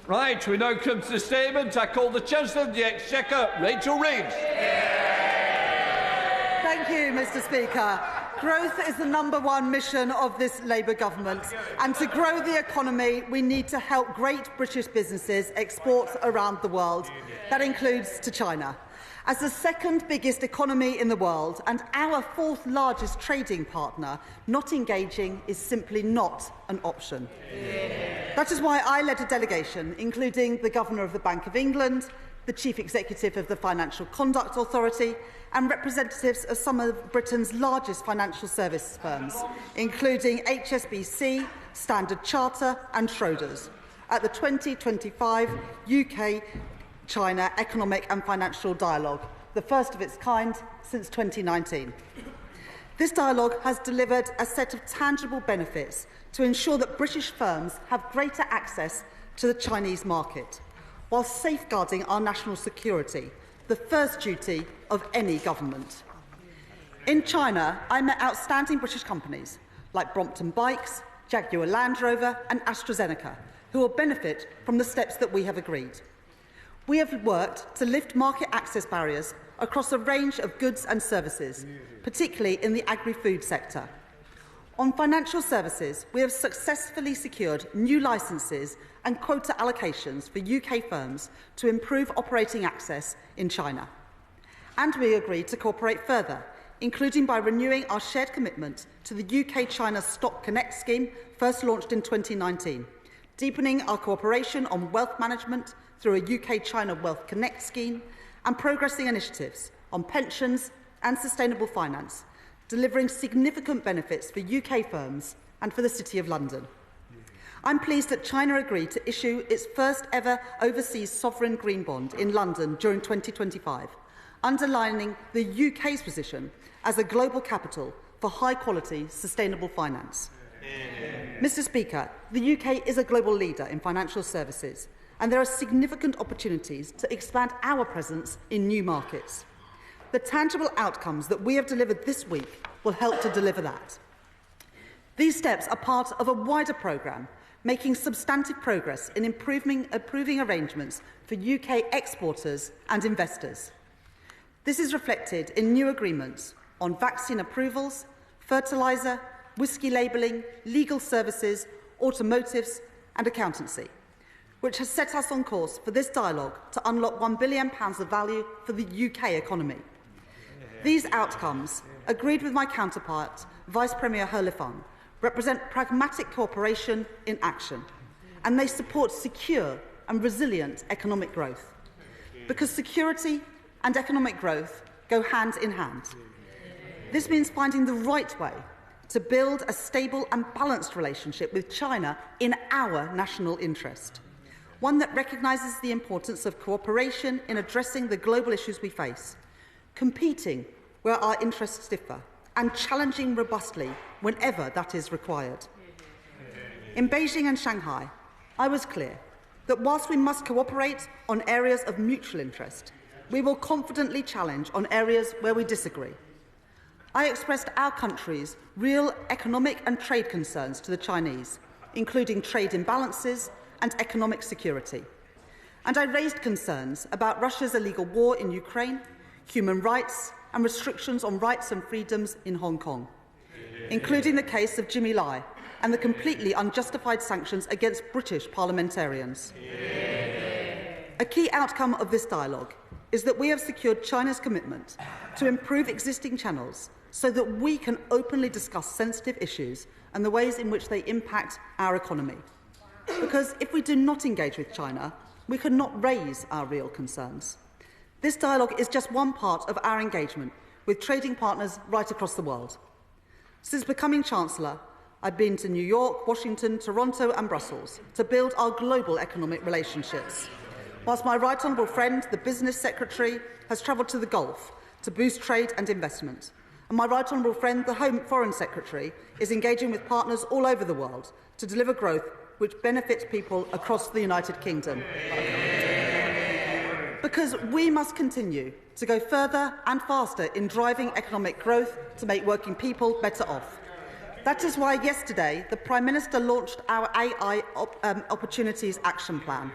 Right, we now come to the statement. I call the Chancellor of the Exchequer, Rachel Reeves. Thank you, Mr. Speaker. Growth is the #1 mission of this Labour government, and to grow the economy, we need to help great British businesses export around the world. That includes to China. As the second biggest economy in the world and our 4th largest trading partner, not engaging is simply not an option. That is why I led a delegation, including the Governor of the Bank of England, the Chief Executive of the Financial Conduct Authority, and representatives of some of Britain's largest financial service firms, including HSBC, Standard Chartered and Schroders, at the 2025 UK-China Economic and Financial Dialogue, the first of its kind since 2019. This dialogue has delivered a set of tangible benefits to ensure that British firms have greater access to the Chinese market, while safeguarding our national security, the first duty of any government. In China, I met outstanding British companies like Brompton Bikes, Jaguar Land Rover and AstraZeneca, who will benefit from the steps that we have agreed. We have worked to lift market access barriers across a range of goods and services, particularly in the agri-food sector. On financial services, we have successfully secured new licences and quota allocations for UK firms to improve operating access in China. And we agreed to cooperate further, including by renewing our shared commitment to the UK-China Stock Connect scheme, first launched in 2019, deepening our cooperation on wealth management through a UK-China Wealth Connect scheme, and progressing initiatives on pensions and sustainable finance, delivering significant benefits for UK firms and for the City of London. I'm pleased that China agreed to issue its first ever overseas sovereign green bond in London during 2025, underlining the UK's position as a global capital for high-quality, sustainable finance. Mr. Speaker, the UK is a global leader in financial services, and there are significant opportunities to expand our presence in new markets. The tangible outcomes that we have delivered this week will help to deliver that. These steps are part of a wider programme, making substantive progress in improving arrangements for UK exporters and investors. This is reflected in new agreements on vaccine approvals, fertiliser, whisky labelling, legal services, automotives and accountancy, which has set us on course for this dialogue to unlock £1 billion of value for the UK economy. These outcomes, agreed with my counterpart, Vice Premier Hillier, represent pragmatic cooperation in action, and they support secure and resilient economic growth. Because security and economic growth go hand in hand. This means finding the right way to build a stable and balanced relationship with China in our national interest, one that recognises the importance of cooperation in addressing the global issues we face, competing where our interests differ, and challenging robustly whenever that is required. In Beijing and Shanghai, I was clear that whilst we must cooperate on areas of mutual interest, we will confidently challenge on areas where we disagree. I expressed our country's real economic and trade concerns to the Chinese, including trade imbalances and economic security. And I raised concerns about Russia's illegal war in Ukraine, human rights and restrictions on rights and freedoms in Hong Kong, including the case of Jimmy Lai and the completely unjustified sanctions against British parliamentarians. A key outcome of this dialogue is that we have secured China's commitment to improve existing channels so that we can openly discuss sensitive issues and the ways in which they impact our economy. Because if we do not engage with China, we cannot raise our real concerns. This dialogue is just one part of our engagement with trading partners right across the world. Since becoming Chancellor, I've been to New York, Washington, Toronto and Brussels to build our global economic relationships, whilst my right honourable friend, the Business Secretary, has travelled to the Gulf to boost trade and investment, and my right honourable friend, the Home Foreign Secretary, is engaging with partners all over the world to deliver growth which benefits people across the United Kingdom. Because we must continue to go further and faster in driving economic growth to make working people better off. That is why yesterday the Prime Minister launched our AI Opportunities Action Plan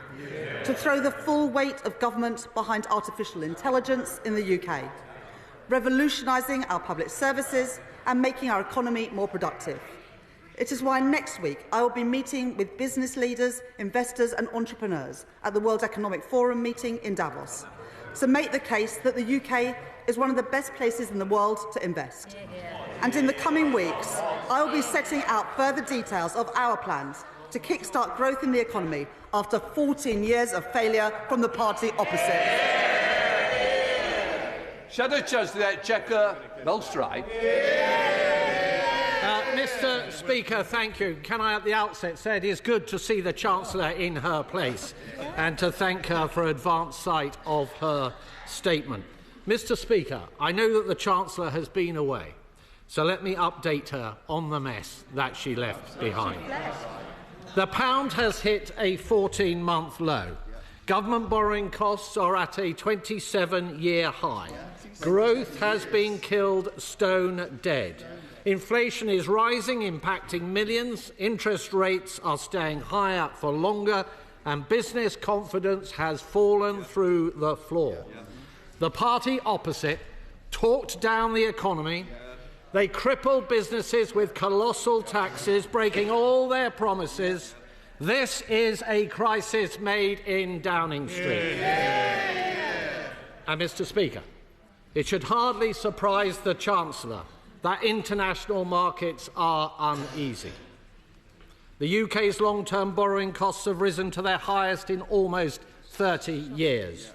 to throw the full weight of government behind artificial intelligence in the UK, revolutionising our public services and making our economy more productive. It is why next week I will be meeting with business leaders, investors and entrepreneurs at the World Economic Forum meeting in Davos to make the case that the UK is one of the best places in the world to invest. And in the coming weeks, I will be setting out further details of our plans to kickstart growth in the economy after 14 years of failure from the party opposite. Shadow Chancellor, the Exchequer, Bill Stride. Mr. Speaker, thank you. Can I at the outset say it is good to see the Chancellor in her place and to thank her for advance sight of her statement. Mr. Speaker, I know that the Chancellor has been away, so let me update her on the mess that she left behind. The pound has hit a 14-month low. Government borrowing costs are at a 27-year high. Growth has been killed stone dead. Inflation is rising, impacting millions. Interest rates are staying higher for longer, and business confidence has fallen through the floor. The party opposite talked down the economy. They crippled businesses with colossal taxes, breaking all their promises. This is a crisis made in Downing Street. And, Mr. Speaker, it should hardly surprise the Chancellor that international markets are uneasy. The UK's long-term borrowing costs have risen to their highest in almost 30 years.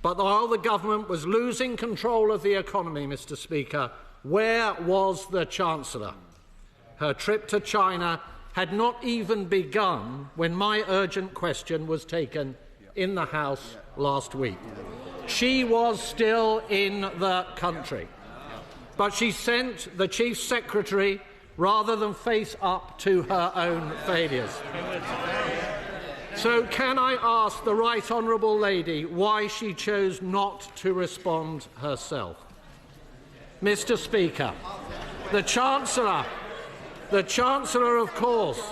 But while the government was losing control of the economy, Mr. Speaker, where was the Chancellor? Her trip to China had not even begun when my urgent question was taken in the House last week. She was still in the country, but she sent the Chief Secretary rather than face up to her own failures. So can I ask the Right Honourable Lady why she chose not to respond herself? Mr. Speaker, the Chancellor, of course,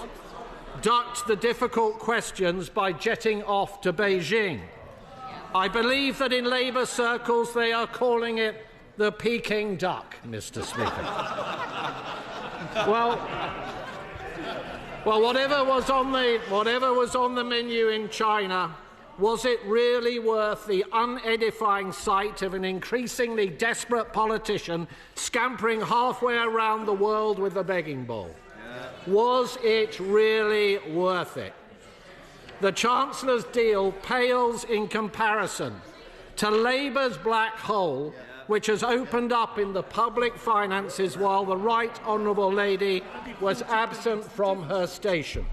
ducked the difficult questions by jetting off to Beijing. I believe that in Labour circles they are calling it the Peking duck, Mr. Speaker. Well, whatever was on the menu in China, was it really worth the unedifying sight of an increasingly desperate politician scampering halfway around the world with a begging bowl? Was it really worth it? The Chancellor's deal pales in comparison to Labour's black hole, which has opened up in the public finances while the Right Honourable Lady was absent from her station.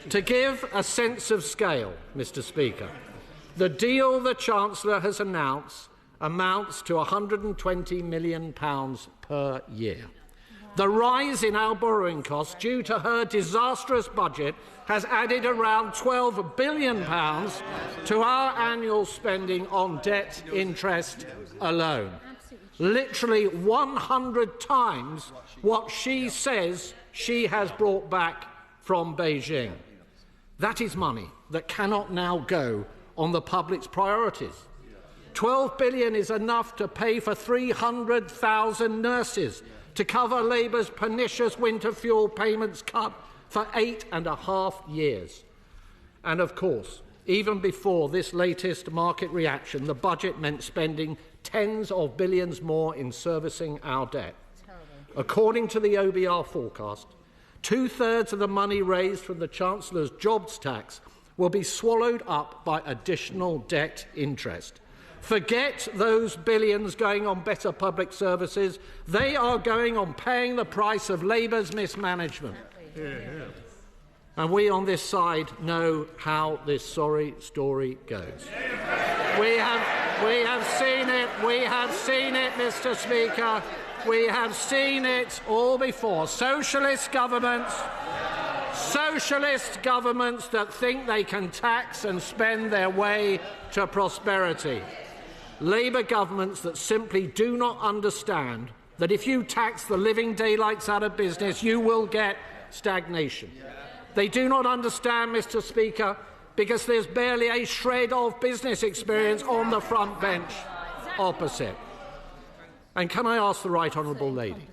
To give a sense of scale, Mr. Speaker, the deal the Chancellor has announced amounts to £120 million per year. The rise in our borrowing costs due to her disastrous budget has added around £12 billion to our annual spending on debt interest alone. Literally 100 times what she says she has brought back from Beijing. That is money that cannot now go on the public's priorities. £12 billion is enough to pay for 300,000 nurses, to cover Labour's pernicious winter fuel payments cut for 8.5 years. And of course, even before this latest market reaction, the budget meant spending tens of billions more in servicing our debt. According to the OBR forecast, 2/3 of the money raised from the Chancellor's jobs tax will be swallowed up by additional debt interest. Forget those billions going on better public services. They are going on paying the price of Labour's mismanagement. And we on this side know how this sorry story goes. We have seen it, Mr. Speaker. We have seen it all before. Socialist governments that think they can tax and spend their way to prosperity. Labour governments that simply do not understand that if you tax the living daylights out of business, you will get stagnation. They do not understand, Mr. Speaker, because there's barely a shred of business experience on the front bench opposite. And can I ask the Right Honourable Lady,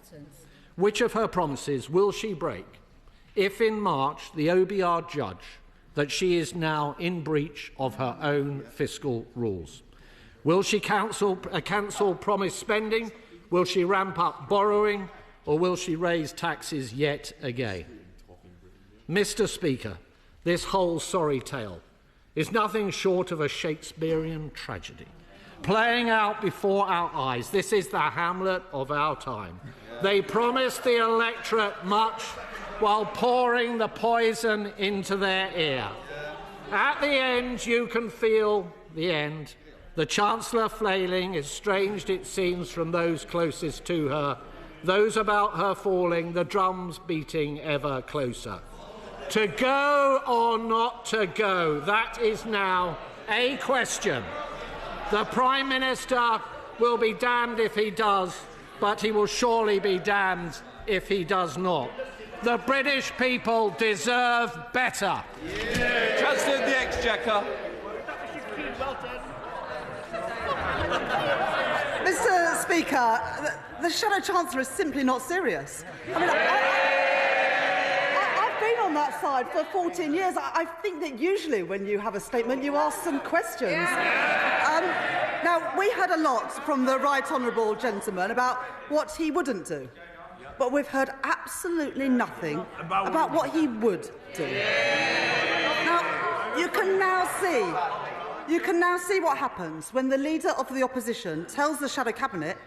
which of her promises will she break if in March the OBR judge that she is now in breach of her own fiscal rules? Will she cancel promised spending? Will she ramp up borrowing? Or will she raise taxes yet again? Mr. Speaker, this whole sorry tale is nothing short of a Shakespearean tragedy, playing out before our eyes. This is the Hamlet of our time. They promised the electorate much while pouring the poison into their ear. At the end, you can feel the end. The Chancellor flailing, estranged it seems from those closest to her, those about her falling, the drums beating ever closer. To go or not to go, that is now a question. The Prime Minister will be damned if he does, but he will surely be damned if he does not. The British people deserve better. Yeah. Chancellor of the Exchequer. Mr. Speaker, the Shadow Chancellor is simply not serious. I mean, I've been on that side for 14 years. I think that usually when you have a statement, you ask some questions. Now, we heard a lot from the Right Honourable gentleman about what he wouldn't do. But we've heard absolutely nothing about what he would do. Now, you can now see what happens when the Leader of the Opposition tells the Shadow Cabinet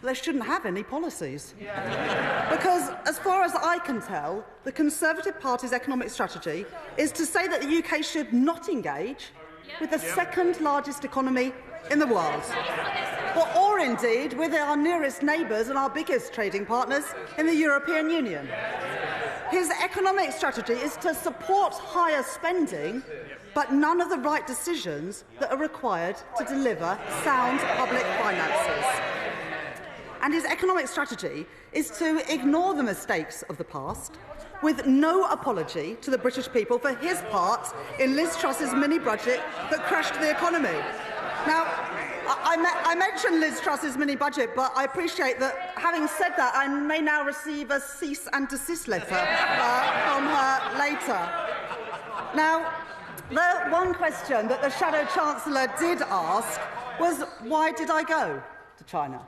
they shouldn't have any policies. Because, as far as I can tell, the Conservative Party's economic strategy is to say that the UK should not engage with the second largest economy in the world. Or indeed with our nearest neighbours and our biggest trading partners in the European Union. His economic strategy is to support higher spending, but none of the right decisions that are required to deliver sound public finances. And his economic strategy is to ignore the mistakes of the past, with no apology to the British people for his part in Liz Truss's mini-budget that crashed the economy. Now, I mentioned Liz Truss's mini-budget, but I appreciate that, having said that, I may now receive a cease and desist letter from her later. Now, the one question that the Shadow Chancellor did ask was, why did I go to China?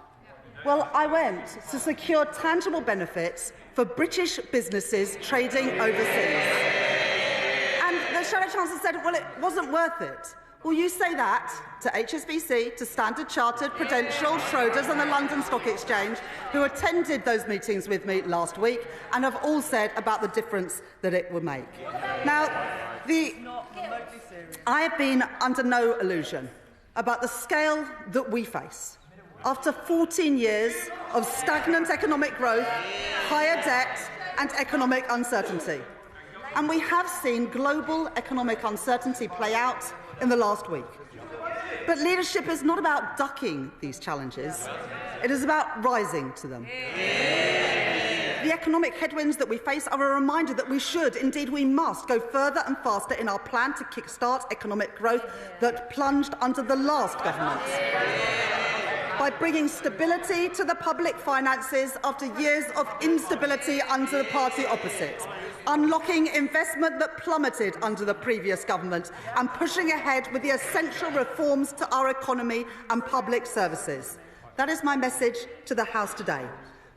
Well, I went to secure tangible benefits for British businesses trading overseas. And the Shadow Chancellor said, well, it wasn't worth it. Well, you say that to HSBC, to Standard Chartered, Prudential, Schroders and the London Stock Exchange, who attended those meetings with me last week and have all said about the difference that it would make. Now, I have been under no illusion about the scale that we face. After 14 years of stagnant economic growth, higher debt and economic uncertainty. And we have seen global economic uncertainty play out in the last week. But leadership is not about ducking these challenges. It is about rising to them. The economic headwinds that we face are a reminder that we should, indeed we must, go further and faster in our plan to kick-start economic growth that plunged under the last government. By bringing stability to the public finances after years of instability under the party opposite, unlocking investment that plummeted under the previous government, and pushing ahead with the essential reforms to our economy and public services. That is my message to the House today.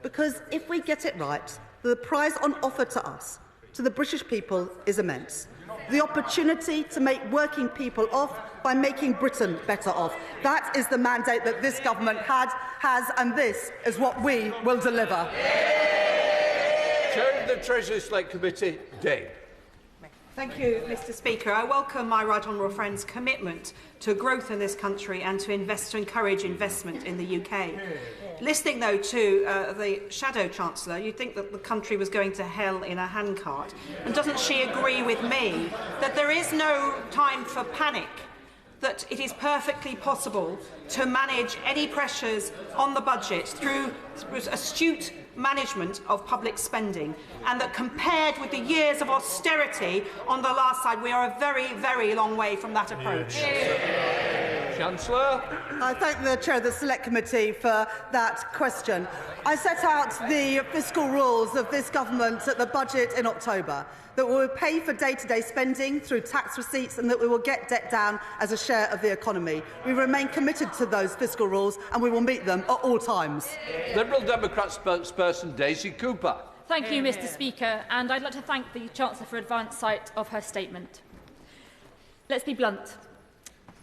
Because if we get it right, the prize on offer to us, to the British people, is immense. The opportunity to make working people off by making Britain better off. That is the mandate that this government has, and this is what we will deliver. Chair of the Treasury Select Committee, Dave. Thank you, Mr. Speaker. I welcome my right honourable friend's commitment to growth in this country and to encourage investment in the UK. Listening, though, to the Shadow Chancellor, you'd think that the country was going to hell in a handcart. And doesn't she agree with me that there is no time for panic? that it is perfectly possible to manage any pressures on the budget through astute management of public spending, and that compared with the years of austerity on the last side, we are a very, very long way from that approach. Chancellor. I thank the Chair of the Select Committee for that question. I set out the fiscal rules of this government at the budget in October, that we will pay for day-to-day spending through tax receipts and that we will get debt down as a share of the economy. We remain committed to those fiscal rules and we will meet them at all times. Liberal Democrat spokesperson Daisy Cooper. Thank you, Mr Speaker, and I'd like to thank the Chancellor for advance sight of her statement. Let's be blunt.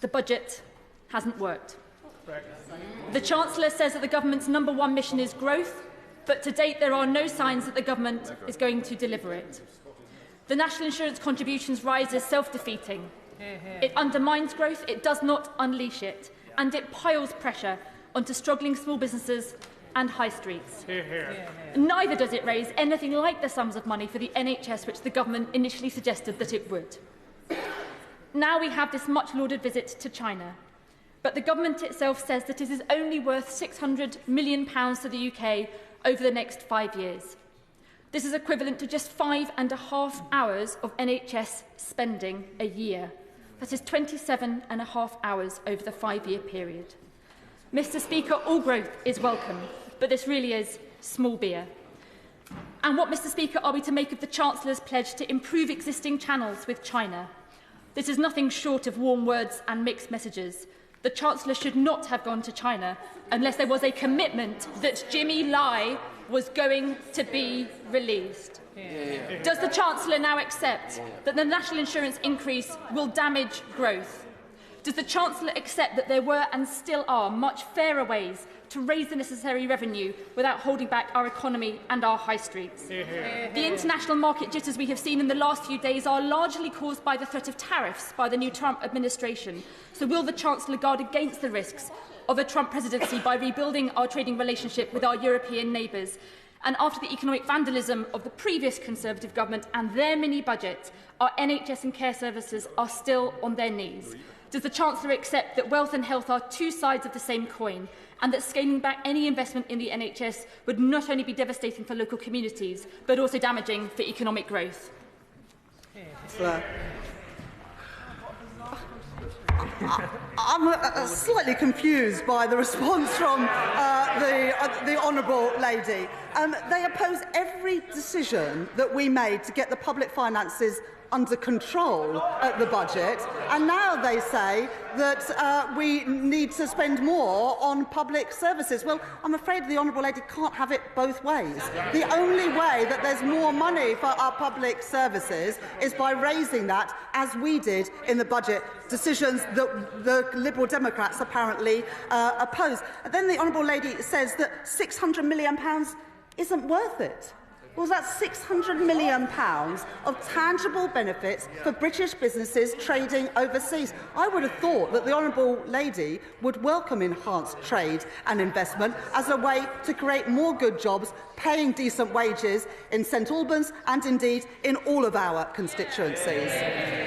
The budget hasn't worked. The Chancellor says that the government's #1 mission is growth, but to date there are no signs that the government is going to deliver it. The national insurance contributions rise is self-defeating. It undermines growth, it does not unleash it, and it piles pressure onto struggling small businesses and high streets. Neither does it raise anything like the sums of money for the NHS which the government initially suggested that it would. Now we have this much-lauded visit to China, but the government itself says that it is only worth £600 million to the UK over the next 5 years. This is equivalent to just 5.5 hours of NHS spending a year. That is 27.5 hours over the 5-year period. Mr Speaker, all growth is welcome, but this really is small beer. And what, Mr Speaker, are we to make of the Chancellor's pledge to improve existing channels with China? This is nothing short of warm words and mixed messages. The Chancellor should not have gone to China unless there was a commitment that Jimmy Lai was going to be released. Does the Chancellor now accept that the national insurance increase will damage growth? Does the Chancellor accept that there were and still are much fairer ways to raise the necessary revenue without holding back our economy and our high streets? The international market jitters we have seen in the last few days are largely caused by the threat of tariffs by the new Trump administration. So will the Chancellor guard against the risks of a Trump presidency by rebuilding our trading relationship with our European neighbours? And after the economic vandalism of the previous Conservative government and their mini-budget, our NHS and care services are still on their knees. Does the Chancellor accept that wealth and health are two sides of the same coin, and that scaling back any investment in the NHS would not only be devastating for local communities, but also damaging for economic growth? I'm slightly confused by the response from the Honourable Lady. They oppose every decision that we made to get the public finances under control at the budget, and now they say that we need to spend more on public services. Well, I'm afraid the Honourable Lady can't have it both ways. The only way that there's more money for our public services is by raising that, as we did in the budget, decisions that the Liberal Democrats apparently oppose. And then the Honourable Lady says that £600 million isn't worth it. Well, that's £600 million of tangible benefits for British businesses trading overseas. I would have thought that the Honourable Lady would welcome enhanced trade and investment as a way to create more good jobs, paying decent wages in St Albans and indeed in all of our constituencies.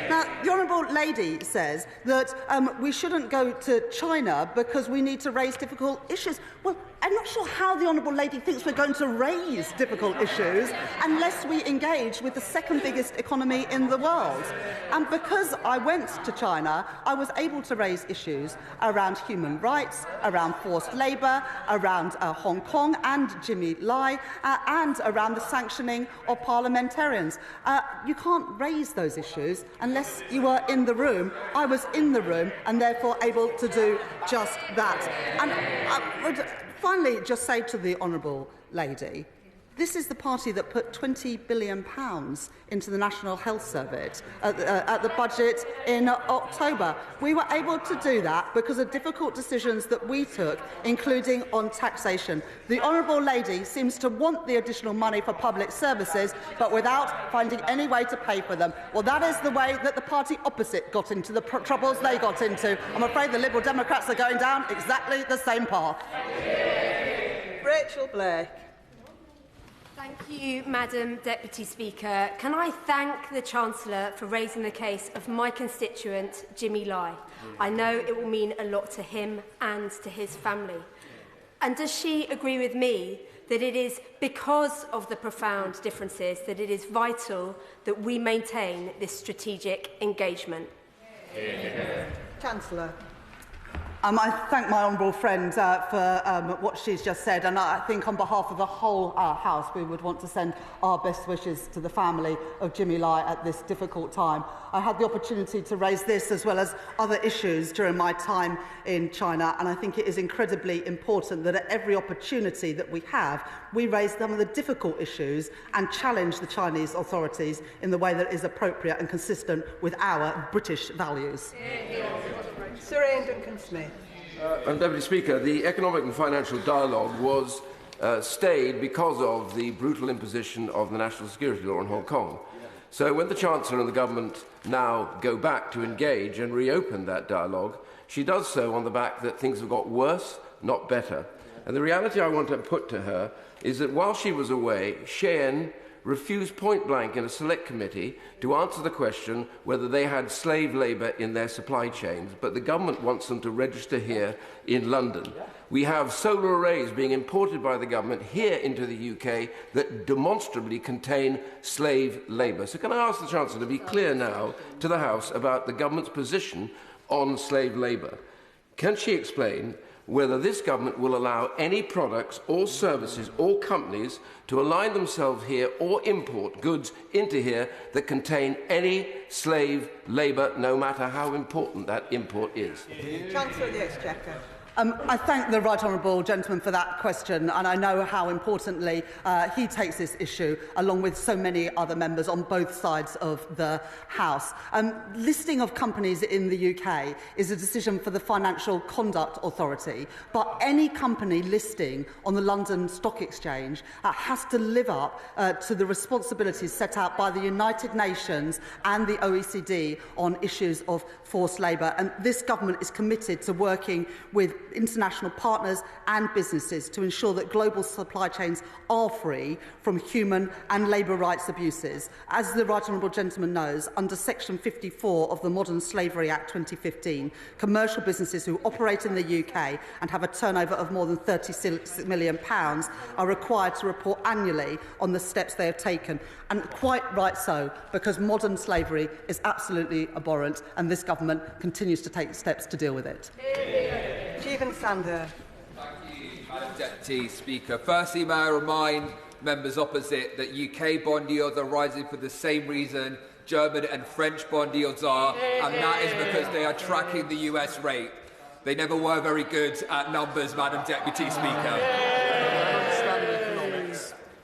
Now, the Honourable Lady says that we shouldn't go to China because we need to raise difficult issues. Well, I'm not sure how the Honourable Lady thinks we're going to raise difficult issues unless we engage with the second biggest economy in the world. And because I went to China, I was able to raise issues around human rights, around forced labour, around Hong Kong and Jimmy Lai, and around the sanctioning of parliamentarians. You can't raise those issues unless you were in the room. I was in the room and therefore able to do just that. And I would finally just say to the Honourable Lady, this is the party that put £20 billion into the National Health Service at the budget in October. We were able to do that because of difficult decisions that we took, including on taxation. The Honourable Lady seems to want the additional money for public services, but without finding any way to pay for them. Well, that is the way that the party opposite got into the troubles they got into. I'm afraid the Liberal Democrats are going down exactly the same path. Rachel Blake. Thank you, Madam Deputy Speaker. Can I thank the Chancellor for raising the case of my constituent, Jimmy Lai? I know it will mean a lot to him and to his family. And does she agree with me that it is because of the profound differences that it is vital that we maintain this strategic engagement? Chancellor. I thank my honourable friend for what she's just said, and I think on behalf of the whole House we would want to send our best wishes to the family of Jimmy Lai at this difficult time. I had the opportunity to raise this as well as other issues during my time in China, and I think it is incredibly important that at every opportunity that we have, we raise some of the difficult issues and challenge the Chinese authorities in the way that is appropriate and consistent with our British values. Sir Iain Duncan-Smith. Madam Deputy Speaker, the economic and financial dialogue was stayed because of the brutal imposition of the national security law in Hong Kong. So when the Chancellor and the Government now go back to engage and reopen that dialogue, she does so on the back that things have got worse, not better. And the reality I want to put to her is that while she was away, Cheyenne refused point blank in a select committee to answer the question whether they had slave labour in their supply chains, but the government wants them to register here in London. We have solar arrays being imported by the government here into the UK that demonstrably contain slave labour. So can I ask the Chancellor to be clear now to the House about the government's position on slave labour? Can she explain whether this government will allow any products or services or companies to align themselves here or import goods into here that contain any slave labour, no matter how important that import is? Chancellor of the Exchequer. I thank the right honourable gentleman for that question, and I know how importantly he takes this issue, along with so many other members on both sides of the House. Listing of companies in the UK is a decision for the Financial Conduct Authority, but any company listing on the London Stock Exchange has to live up to the responsibilities set out by the United Nations and the OECD on issues of forced labour, and this government is committed to working with international partners and businesses to ensure that global supply chains are free from human and labour rights abuses. As the right honourable gentleman knows, under Section 54 of the Modern Slavery Act 2015, commercial businesses who operate in the UK and have a turnover of more than £36 million are required to report annually on the steps they have taken, and quite right so, because modern slavery is absolutely abhorrent and this government continues to take steps to deal with it. Jeevun Sandher. Thank you, Madam Deputy Speaker. Firstly, may I remind members opposite that UK bond yields are rising for the same reason German and French bond yields are, and that is because they are tracking the US rate. They never were very good at numbers, Madam Deputy Speaker.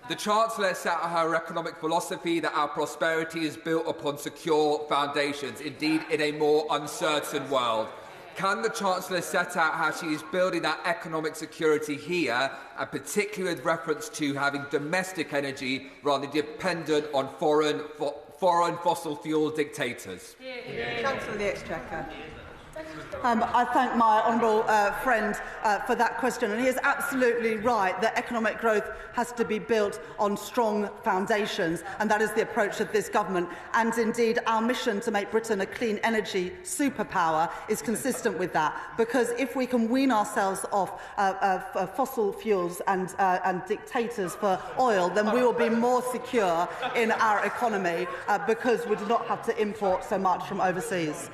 The Chancellor set out her economic philosophy that our prosperity is built upon secure foundations, indeed in a more uncertain world. Can the Chancellor set out how she is building that economic security here, and particularly with reference to having domestic energy rather than dependent on foreign fossil fuel dictators? Chancellor of the Exchequer. I thank my honourable friend for that question, and he is absolutely right that economic growth has to be built on strong foundations, and that is the approach of this government. And indeed, our mission to make Britain a clean energy superpower is consistent with that, because if we can wean ourselves off fossil fuels and dictators for oil, then we will be more secure in our economy because we do not have to import so much from overseas.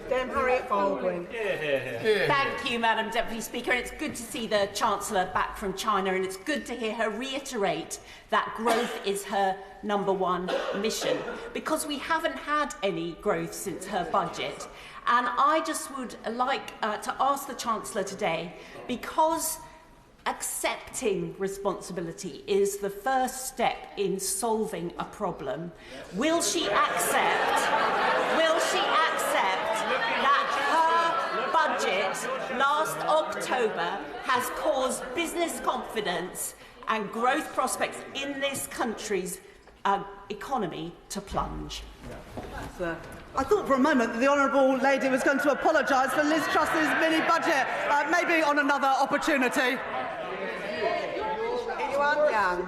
Harriett Baldwin. Thank you, Madam Deputy Speaker. And it's good to see the Chancellor back from China, and it's good to hear her reiterate that growth is her #1 mission, because we haven't had any growth since her budget. And I just would like to ask the Chancellor today, because accepting responsibility is the first step in solving a problem, will she accept that her budget last October has caused business confidence and growth prospects in this country's economy to plunge? I thought for a moment that the honourable lady was going to apologise for Liz Truss's mini-budget, maybe on another opportunity. Yuan.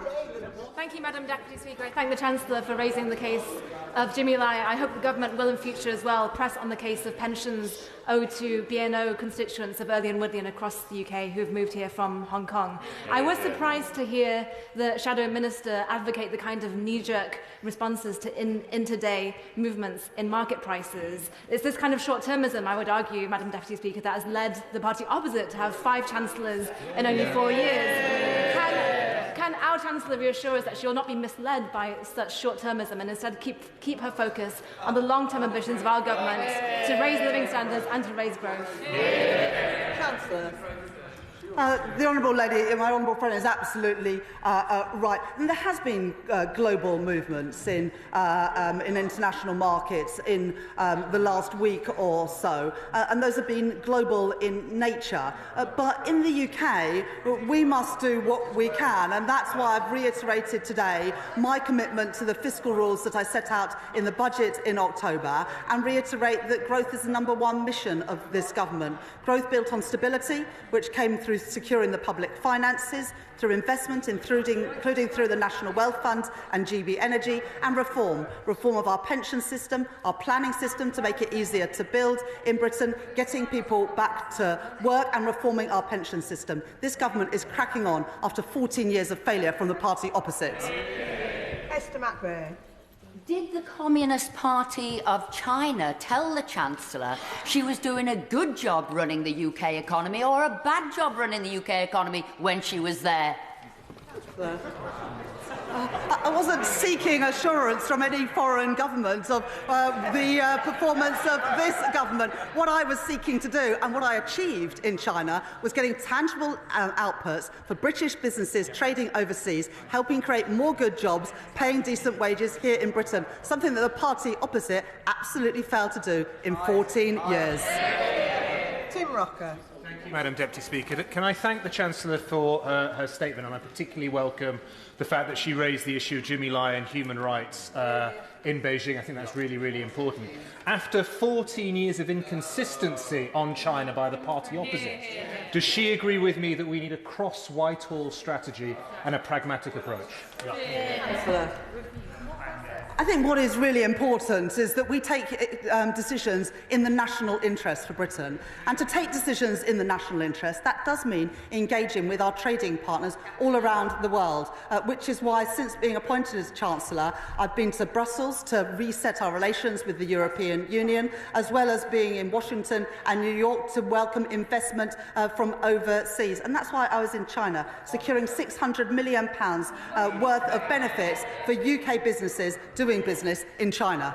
Thank you, Madam Deputy Speaker. I thank the Chancellor for raising the case of Jimmy Lai. I hope the Government will in future as well press on the case of pensions owed to BNO constituents of Earley and Woodley and across the UK who have moved here from Hong Kong. I was surprised to hear the Shadow Minister advocate the kind of knee-jerk responses to inter-day movements in market prices. It's this kind of short-termism, I would argue, Madam Deputy Speaker, that has led the party opposite to have 5 Chancellors in only 4 years. Can our Chancellor reassure us that she will not be misled by such short-termism and instead keep her focus on the long-term ambitions of our government to raise living standards and to raise growth? Chancellor. The Honourable Lady, my Honourable friend, is absolutely right. And there has been global movements in international markets in the last week or so, and those have been global in nature. But in the UK, we must do what we can, and that's why I've reiterated today my commitment to the fiscal rules that I set out in the budget in October, and reiterate that growth is the #1 mission of this government. Growth built on stability, which came through securing the public finances, through investment, including through the National Wealth Fund and GB Energy, and reform of our pension system, our planning system to make it easier to build in Britain, getting people back to work and reforming our pension system. This government is cracking on after 14 years of failure from the party opposite. Esther McVey. Did the Communist Party of China tell the Chancellor she was doing a good job running the UK economy or a bad job running the UK economy when she was there? I wasn't seeking assurance from any foreign government of the performance of this government. What I was seeking to do, and what I achieved in China, was getting tangible outputs for British businesses trading overseas, helping create more good jobs, paying decent wages here in Britain, something that the party opposite absolutely failed to do in 14 years. Tim Roca. Madam Deputy Speaker, can I thank the Chancellor for her statement, and I particularly welcome the fact that she raised the issue of Jimmy Lai and human rights in Beijing. I think that's really, really important. After 14 years of inconsistency on China by the party opposite, does she agree with me that we need a cross-Whitehall strategy and a pragmatic approach? I think what is really important is that we take decisions in the national interest for Britain. And to take decisions in the national interest, that does mean engaging with our trading partners all around the world, which is why, since being appointed as Chancellor, I've been to Brussels to reset our relations with the European Union, as well as being in Washington and New York to welcome investment from overseas. And that's why I was in China, securing £600 million worth of benefits for UK businesses doing business in China.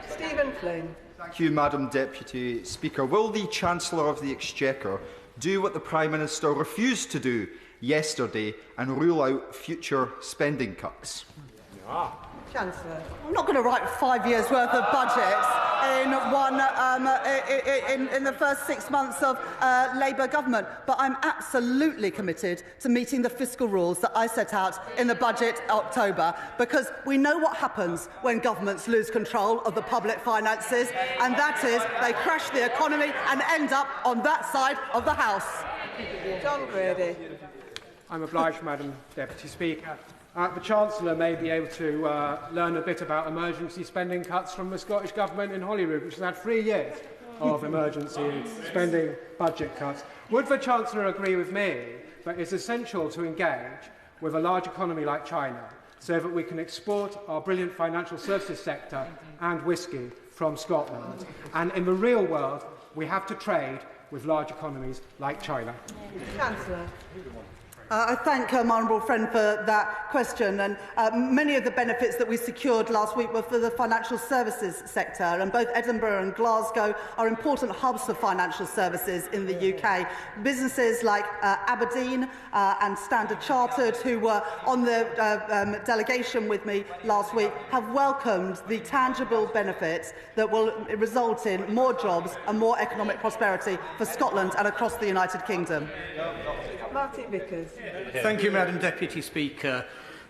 Stephen Flynn. Thank you, Madam Deputy Speaker. Will the Chancellor of the Exchequer do what the Prime Minister refused to do yesterday and rule out future spending cuts? Chancellor. I'm not going to write 5 years' worth of budgets in the first 6 months of Labour government, but I'm absolutely committed to meeting the fiscal rules that I set out in the budget October, because we know what happens when governments lose control of the public finances, and that is they crash the economy and end up on that side of the House. John Grady. I'm obliged, Madam Deputy Speaker. The Chancellor may be able to learn a bit about emergency spending cuts from the Scottish Government in Holyrood, which has had 3 years of emergency spending budget cuts. Would the Chancellor agree with me that it's essential to engage with a large economy like China so that we can export our brilliant financial services sector and whisky from Scotland? And in the real world, we have to trade with large economies like China. Chancellor. I thank my honourable friend for that question, and many of the benefits that we secured last week were for the financial services sector, and both Edinburgh and Glasgow are important hubs for financial services in the UK. Businesses like Aberdeen and Standard Chartered, who were on the delegation with me last week, have welcomed the tangible benefits that will result in more jobs and more economic prosperity for Scotland and across the United Kingdom. Martin Vickers. Thank you, Madam Deputy Speaker.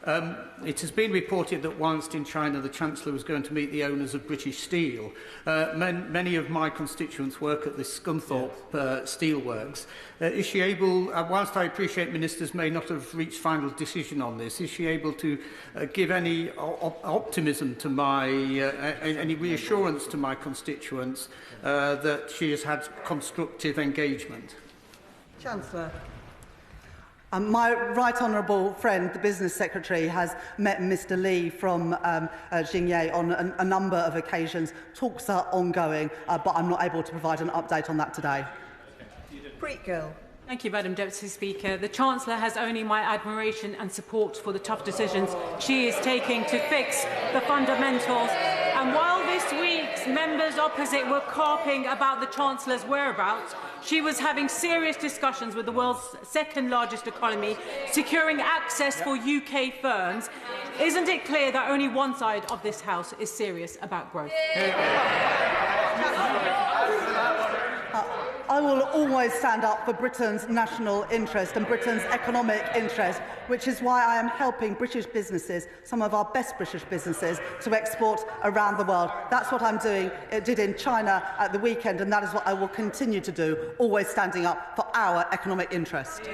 It has been reported that whilst in China the Chancellor was going to meet the owners of British Steel. Many of my constituents work at the Scunthorpe Steelworks. Is she able, whilst I appreciate ministers may not have reached final decision on this, is she able to give any optimism to my, any reassurance to my constituents that she has had constructive engagement? Chancellor. My right honourable friend, the Business Secretary, has met Mr Lee from Xingye on a number of occasions. Talks are ongoing, but I'm not able to provide an update on that today. Thank you, Madam Deputy Speaker. The Chancellor has only my admiration and support for the tough decisions she is taking to fix the fundamentals. And while this week's members opposite were carping about the Chancellor's whereabouts, she was having serious discussions with the world's second largest economy, securing access for UK firms. Isn't it clear that only one side of this House is serious about growth? I will always stand up for Britain's national interest and Britain's economic interest, which is why I am helping British businesses, some of our best British businesses, to export around the world. That's what I'm doing. Did in China at the weekend, and that is what I will continue to do, always standing up for our economic interest.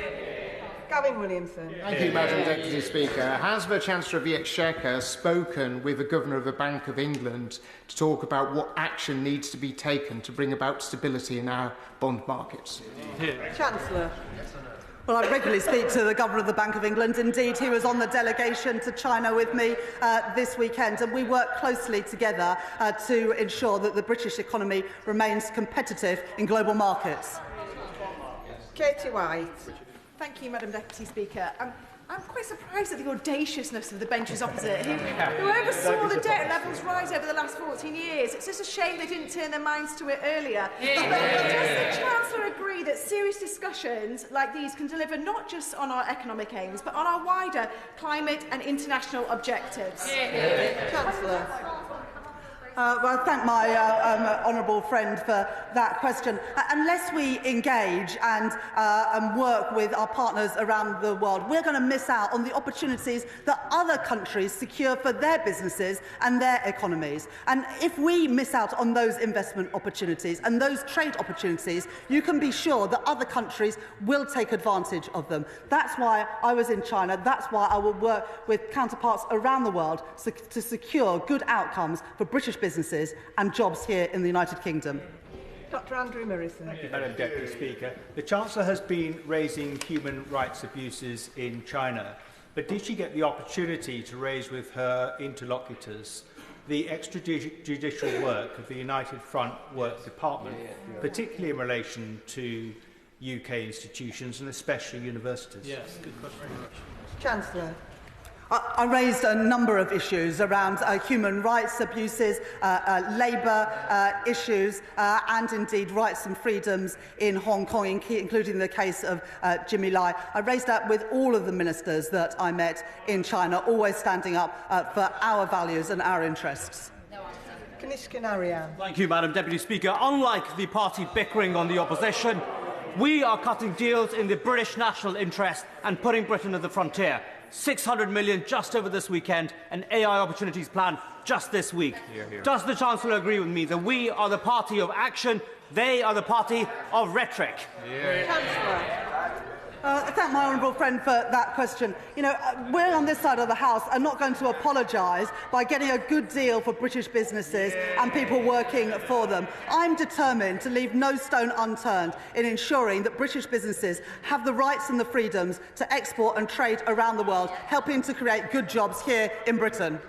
Gavin Williamson. Thank you, Madam Deputy Speaker. Has the Chancellor of the Exchequer spoken with the Governor of the Bank of England to talk about what action needs to be taken to bring about stability in our bond markets? Chancellor. Well, I regularly speak to the Governor of the Bank of England. Indeed, he was on the delegation to China with me this weekend, and we work closely together to ensure that the British economy remains competitive in global markets. Katie White. Thank you, Madam Deputy Speaker. I'm quite surprised at the audaciousness of the benches opposite, who oversaw the debt levels rise over the last 14 years. It's just a shame they didn't turn their minds to it earlier. But does the Chancellor agree that serious discussions like these can deliver not just on our economic aims, but on our wider climate and international objectives? Chancellor. Well, I thank my honourable friend for that question. Unless we engage and work with our partners around the world, we're going to miss out on the opportunities that other countries secure for their businesses and their economies. And if we miss out on those investment opportunities and those trade opportunities, you can be sure that other countries will take advantage of them. That's why I was in China. That's why I will work with counterparts around the world to secure good outcomes for British businesses and jobs here in the United Kingdom. Dr Andrew Morrison. Thank you, Madam Deputy Speaker. The Chancellor has been raising human rights abuses in China, but did she get the opportunity to raise with her interlocutors the extrajudicial work of the United Front Work Department, particularly in relation to UK institutions and especially universities? Yes, good question. Chancellor. I raised a number of issues around human rights abuses, labour issues, and indeed rights and freedoms in Hong Kong, including the case of Jimmy Lai. I raised that with all of the ministers that I met in China, always standing up for our values and our interests. Thank you, Madam Deputy Speaker. Unlike the party bickering on the opposition, we are cutting deals in the British national interest and putting Britain at the frontier. 600 million just over this weekend, an AI opportunities plan just this week. Hear, hear. Does the Chancellor agree with me that we are the party of action, they are the party of rhetoric? I thank my honourable friend for that question. You know, we're on this side of the House and not going to apologise by getting a good deal for British businesses and people working for them. I'm determined to leave no stone unturned in ensuring that British businesses have the rights and the freedoms to export and trade around the world, helping to create good jobs here in Britain.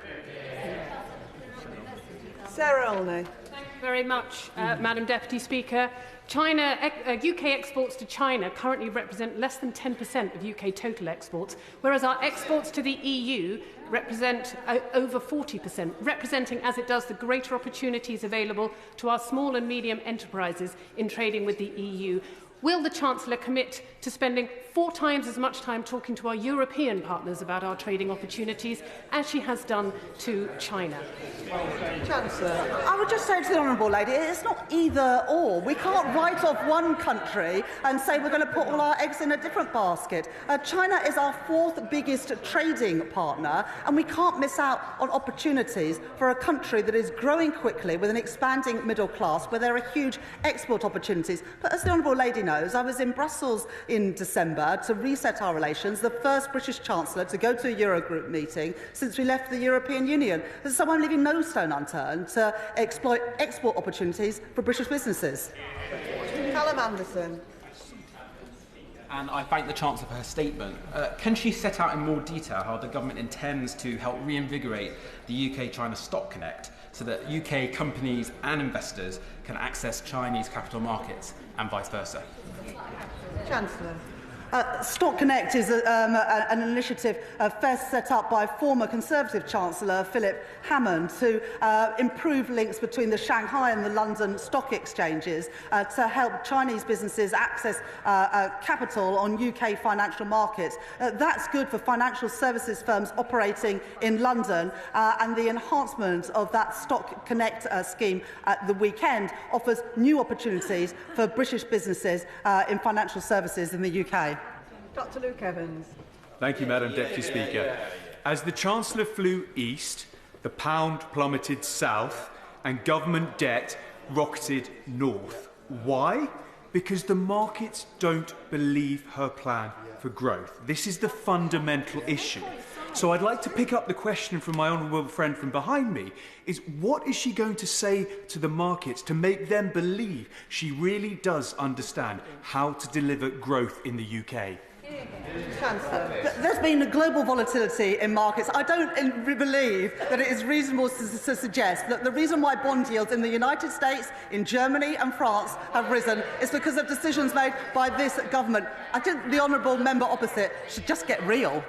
Sarah Olney. Thank you very much, Madam Deputy Speaker. UK exports to China currently represent less than 10% of UK total exports, whereas our exports to the EU represent over 40%, representing, as it does, the greater opportunities available to our small and medium enterprises in trading with the EU. will the Chancellor commit to spending 4 times as much time talking to our European partners about our trading opportunities as she has done to China? Chancellor, I would just say to the honourable lady, it's not either or. We can't write off one country and say we're going to put all our eggs in a different basket. China is our 4th biggest trading partner, and we can't miss out on opportunities for a country that is growing quickly with an expanding middle class, where there are huge export opportunities. But as the honourable lady knows, I was in Brussels in December to reset our relations, the first British Chancellor to go to a Eurogroup meeting since we left the European Union. So I'm leaving no stone unturned to exploit export opportunities for British businesses. Callum Anderson. And I thank the Chancellor for her statement. Can she set out in more detail how the government intends to help reinvigorate the UK-China Stock Connect so that UK companies and investors can access Chinese capital markets and vice versa? Chancellor. Stock Connect is an initiative first set up by former Conservative Chancellor Philip Hammond to improve links between the Shanghai and the London stock exchanges to help Chinese businesses access capital on UK financial markets. That's good for financial services firms operating in London, and the enhancement of that Stock Connect scheme at the weekend offers new opportunities for British businesses in financial services in the UK. Dr. Luke Evans. Thank you, Madam Deputy Speaker. As the Chancellor flew east, the pound plummeted south and government debt rocketed north. Why? Because the markets don't believe her plan for growth. This is the fundamental issue. So I'd like to pick up the question from my honourable friend from behind me, is what is she going to say to the markets to make them believe she really does understand how to deliver growth in the UK? Chancellor. There's been global volatility in markets. I don't believe that it is reasonable to suggest that the reason why bond yields in the United States, in Germany and France have risen is because of decisions made by this government. I think the honourable member opposite should just get real.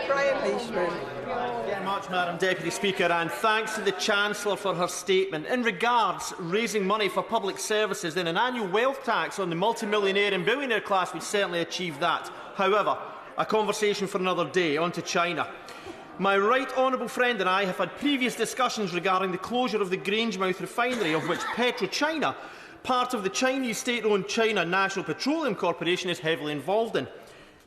Brian Leishman. Thank you very much, Madam Deputy Speaker, and thanks to the Chancellor for her statement. In regards raising money for public services, then an annual wealth tax on the multimillionaire and billionaire class would certainly achieve that. However, a conversation for another day. On to China. My right honourable friend and I have had previous discussions regarding the closure of the Grangemouth refinery, of which PetroChina, part of the Chinese state-owned China National Petroleum Corporation, is heavily involved in.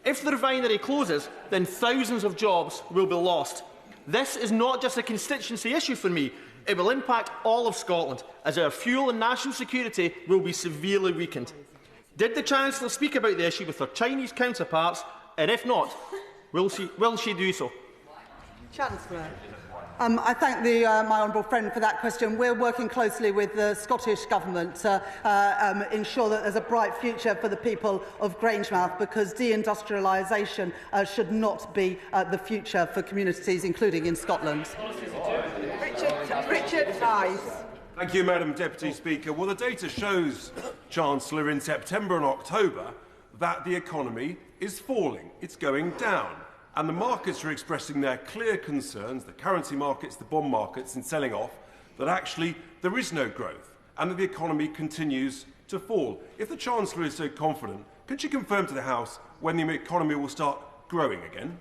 If the refinery closes, then thousands of jobs will be lost. This is not just a constituency issue for me. It will impact all of Scotland, as our fuel and national security will be severely weakened. Did the Chancellor speak about the issue with her Chinese counterparts, and if not, will she do so? Chancellor. I thank my honourable friend for that question. We're working closely with the Scottish Government to ensure that there's a bright future for the people of Grangemouth, because deindustrialisation should not be the future for communities, including in Scotland. Richard Hayes. Thank you, Madam Deputy Speaker. Well, the data shows, Chancellor, in September and October that the economy is falling. It's going down. And the markets are expressing their clear concerns, the currency markets, the bond markets, in selling off, that actually there is no growth and that the economy continues to fall. If the Chancellor is so confident, can she confirm to the House when the economy will start growing again?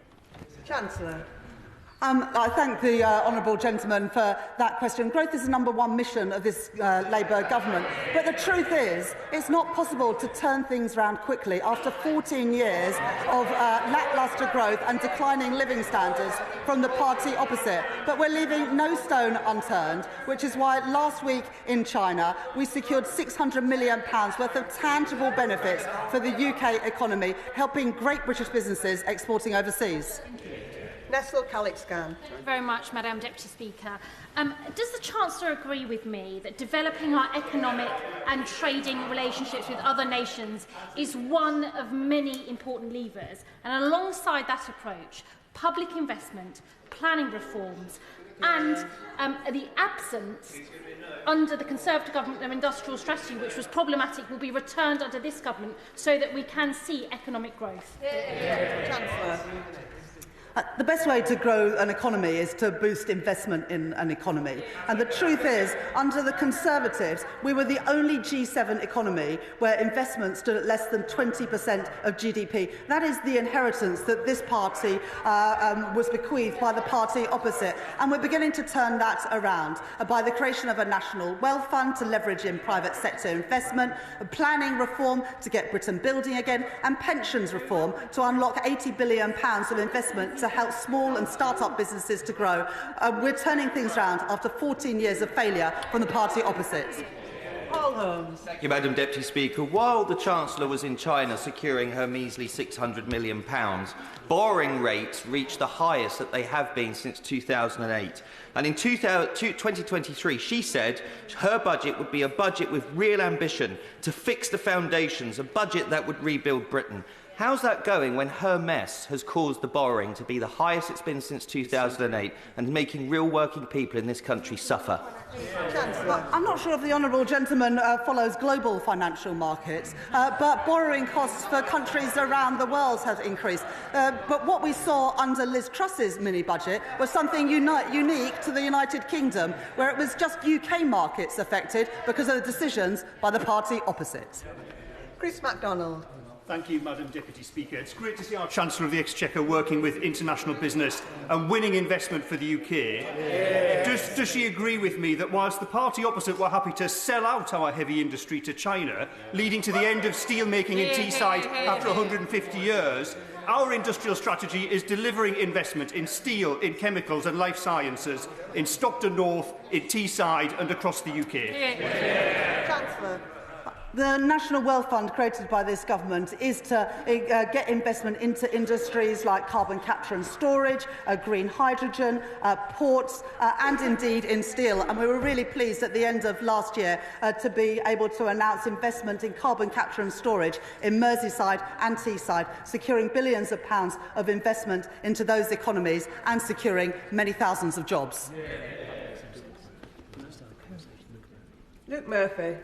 Chancellor. I thank the honourable gentleman for that question. Growth is the #1 mission of this Labour government. But the truth is, it's not possible to turn things around quickly after 14 years of lacklustre growth and declining living standards from the party opposite. But we're leaving no stone unturned, which is why last week in China we secured £600 million worth of tangible benefits for the UK economy, helping great British businesses exporting overseas. Nestle Calix-Gann. Thank you very much, Madam Deputy Speaker. Does the Chancellor agree with me that developing our economic and trading relationships with other nations is one of many important levers? And alongside that approach, public investment, planning reforms, and the absence under the Conservative government of industrial strategy, which was problematic, will be returned under this government so that we can see economic growth. Chancellor. The best way to grow an economy is to boost investment in an economy. And the truth is, under the Conservatives, we were the only G7 economy where investment stood at less than 20% of GDP. That is the inheritance that this party was bequeathed by the party opposite. And we're beginning to turn that around by the creation of a national wealth fund to leverage in private sector investment, planning reform to get Britain building again, and pensions reform to unlock £80 billion of investment to help small and start-up businesses to grow. We're turning things around after 14 years of failure from the party opposite. Thank you, Madam Deputy Speaker. While the Chancellor was in China securing her measly £600 million, borrowing rates reached the highest that they have been since 2008. And in 2023, she said her budget would be a budget with real ambition to fix the foundations, a budget that would rebuild Britain. How's that going when her mess has caused the borrowing to be the highest it's been since 2008 and making real working people in this country suffer? Well, I'm not sure if the honourable gentleman follows global financial markets, but borrowing costs for countries around the world have increased. But what we saw under Liz Truss's mini-budget was something unique to the United Kingdom, where it was just UK markets affected because of the decisions by the party opposite. Chris MacDonald. Thank you, Madam Deputy Speaker. It's great to see our Chancellor of the Exchequer working with international business and winning investment for the UK. Yeah. Does she agree with me that whilst the party opposite were happy to sell out our heavy industry to China, leading to the end of steelmaking in Teesside after 150 years, our industrial strategy is delivering investment in steel, in chemicals and life sciences, in Stockton North, in Teesside and across the UK? Chancellor. The National Wealth Fund created by this government is to get investment into industries like carbon capture and storage, green hydrogen, ports and indeed in steel. And we were really pleased at the end of last year to be able to announce investment in carbon capture and storage in Merseyside and Teesside, securing billions of pounds of investment into those economies and securing many thousands of jobs. Luke Murphy.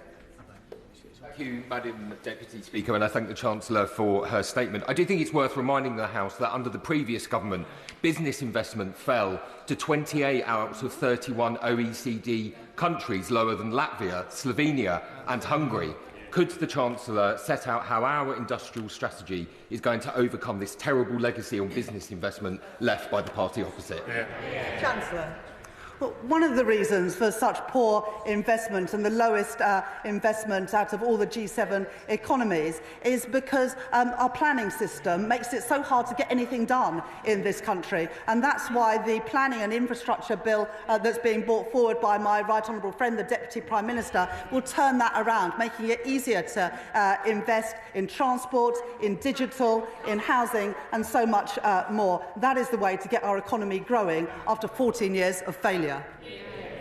Thank you, Madam Deputy Speaker, and I thank the Chancellor for her statement. I do think it's worth reminding the House that under the previous government, business investment fell to 28 out of 31 OECD countries, lower than Latvia, Slovenia and Hungary. Could the Chancellor set out how our industrial strategy is going to overcome this terrible legacy on business investment left by the party opposite? Chancellor. Well, one of the reasons for such poor investment and the lowest investment out of all the G7 economies is because our planning system makes it so hard to get anything done in this country. And that's why the planning and infrastructure bill that's being brought forward by my right honourable friend, the Deputy Prime Minister, will turn that around, making it easier to invest in transport, in digital, in housing and so much more. That is the way to get our economy growing after 14 years of failure.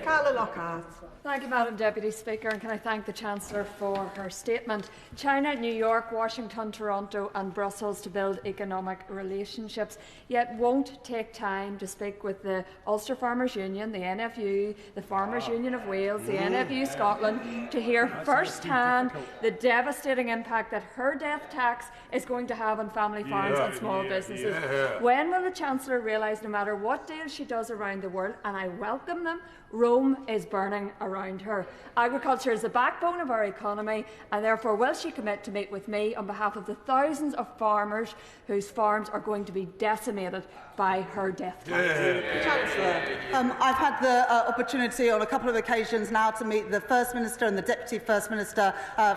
Carla Lockhart. Thank you, Madam Deputy Speaker, and can I thank the Chancellor for her statement. China, New York, Washington, Toronto and Brussels to build economic relationships, yet won't take time to speak with the Ulster Farmers Union, the NFU, the Farmers Union of Wales, the NFU Scotland, to hear first-hand the devastating impact that her death tax is going to have on family farms and small businesses. When will the Chancellor realise, no matter what deals she does around the world, and I welcome them, Rome is burning around her. Agriculture is the backbone of our economy, and therefore will she commit to meet with me on behalf of the thousands of farmers whose farms are going to be decimated by her death tax? Chancellor. I've had the opportunity on a couple of occasions now to meet the First Minister and the Deputy First Minister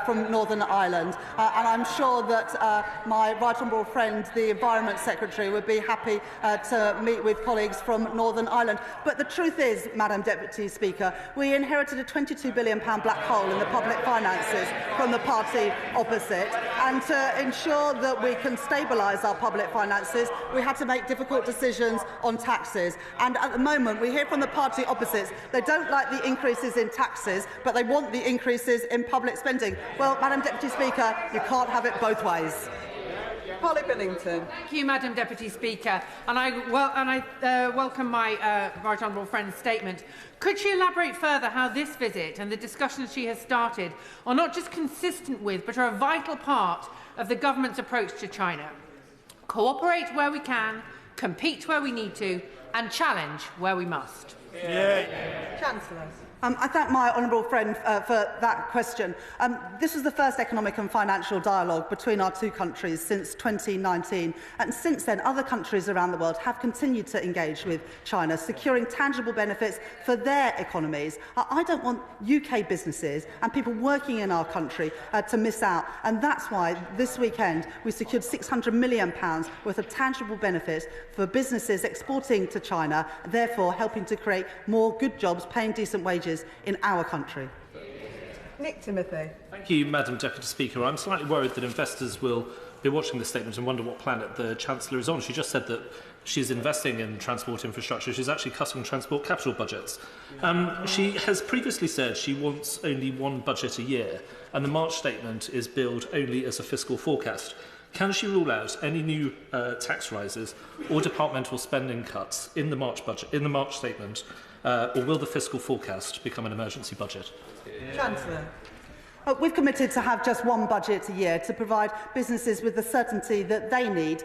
from Northern Ireland, and I'm sure that my right honourable friend, the Environment Secretary, would be happy to meet with colleagues from Northern Ireland. But the truth is, Madam Deputy Speaker, we inherited a £22 billion black hole in the public finances from the party opposite, and to ensure that we can stabilise our public finances, we had to make difficult decisions on taxes. And at the moment, we hear from the party opposites they don't like the increases in taxes, but they want the increases in public spending. Well, Madam Deputy Speaker, you can't have it both ways. Polly Billington. Thank you, Madam Deputy Speaker, and I welcome my right honourable friend's statement. Could she elaborate further how this visit and the discussions she has started are not just consistent with, but are a vital part of the government's approach to China? Cooperate where we can, compete where we need to, and challenge where we must. Chancellor. I thank my honourable friend for that question. This was the first economic and financial dialogue between our two countries since 2019, and since then other countries around the world have continued to engage with China, securing tangible benefits for their economies. I don't want UK businesses and people working in our country to miss out, and that's why this weekend we secured £600 million worth of tangible benefits for businesses exporting to China, therefore helping to create more good jobs, paying decent wages in our country. Nick Timothy. Thank you, Madam Deputy Speaker. I'm slightly worried that investors will be watching this statement and wonder what planet the Chancellor is on. She just said that she's investing in transport infrastructure. She's actually cutting transport capital budgets. She has previously said she wants only one budget a year, and the March statement is billed only as a fiscal forecast. Can she rule out any new tax rises or departmental spending cuts in the March budget, in the March statement, or will the fiscal forecast become an emergency budget? Chancellor. We've committed to have just one budget a year to provide businesses with the certainty that they need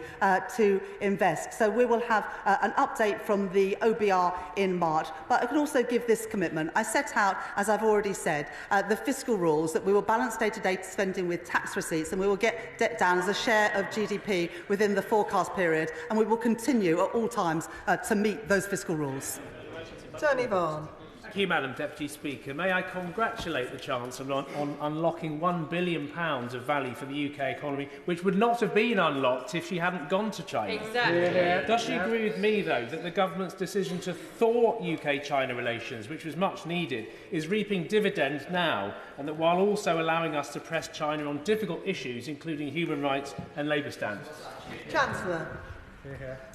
to invest. So we will have an update from the OBR in March. But I can also give this commitment. I set out, as I've already said, the fiscal rules that we will balance day-to-day spending with tax receipts, and we will get debt down as a share of GDP within the forecast period. And we will continue at all times to meet those fiscal rules. Tony Vaughan. Thank you, Madam Deputy Speaker. May I congratulate the Chancellor on unlocking £1 billion of value for the UK economy, which would not have been unlocked if she hadn't gone to China. Exactly. Does she agree with me, though, that the government's decision to thaw UK-China relations, which was much needed, is reaping dividends now, and that while also allowing us to press China on difficult issues, including human rights and labour standards? Chancellor.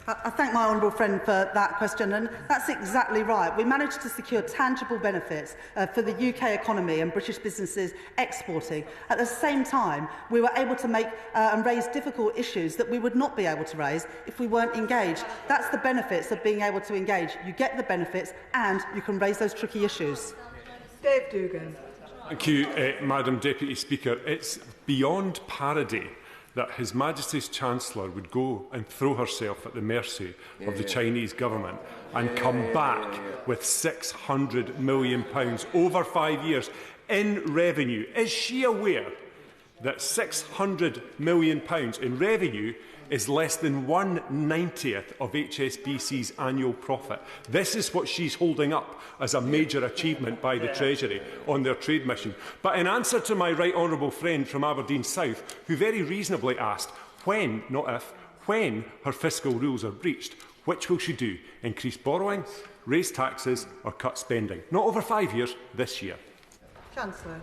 I thank my honourable friend for that question, and that's exactly right. We managed to secure tangible benefits for the UK economy and British businesses exporting. At the same time, we were able to make and raise difficult issues that we would not be able to raise if we weren't engaged. That's the benefits of being able to engage. You get the benefits and you can raise those tricky issues. Dave Dugan. Thank you, Madam Deputy Speaker. It's beyond parody that His Majesty's Chancellor would go and throw herself at the mercy of the Chinese government and come back with £600 million over 5 years in revenue. Is she aware that £600 million in revenue is less than 1/90th of HSBC's annual profit? This is what she's holding up as a major achievement by the Treasury on their trade mission. But in answer to my right honourable friend from Aberdeen South, who very reasonably asked when, not if, when her fiscal rules are breached, which will she do? Increase borrowing, raise taxes or cut spending? Not over 5 years, this year. Chancellor.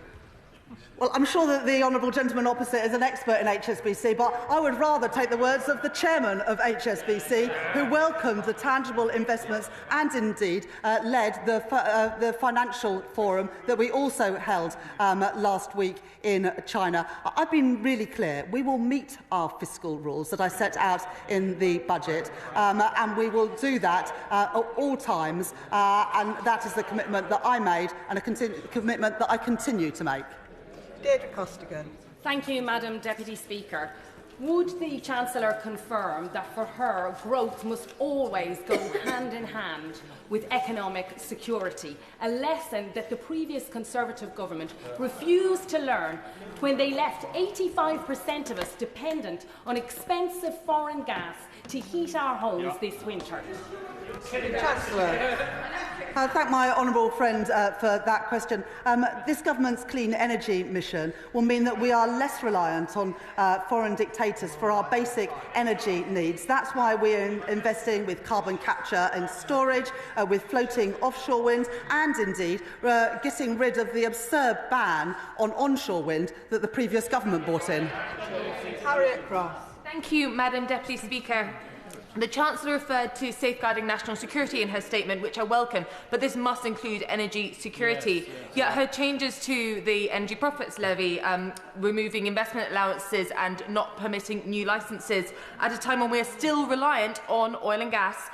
Well, I'm sure that the honourable gentleman opposite is an expert in HSBC, but I would rather take the words of the chairman of HSBC, who welcomed the tangible investments and indeed led the financial forum that we also held last week in China. I've been really clear. We will meet our fiscal rules that I set out in the budget, and we will do that at all times, and that is the commitment that I made and a commitment that I continue to make. Deirdre Costigan. Thank you, Madam Deputy Speaker. Would the Chancellor confirm that for her, growth must always go hand in hand with economic security, a lesson that the previous Conservative government refused to learn when they left 85% of us dependent on expensive foreign gas to heat our homes this winter? Chancellor. I thank my honourable friend for that question. This government's clean energy mission will mean that we are less reliant on foreign dictators for our basic energy needs. That's why we're investing with carbon capture and storage, with floating offshore wind, and indeed getting rid of the absurd ban on onshore wind that the previous government brought in. Harriett Cross. Thank you, Madam Deputy Speaker. The Chancellor referred to safeguarding national security in her statement, which I welcome, but this must include energy security. Yet her changes to the energy profits levy, removing investment allowances and not permitting new licences at a time when we are still reliant on oil and gas,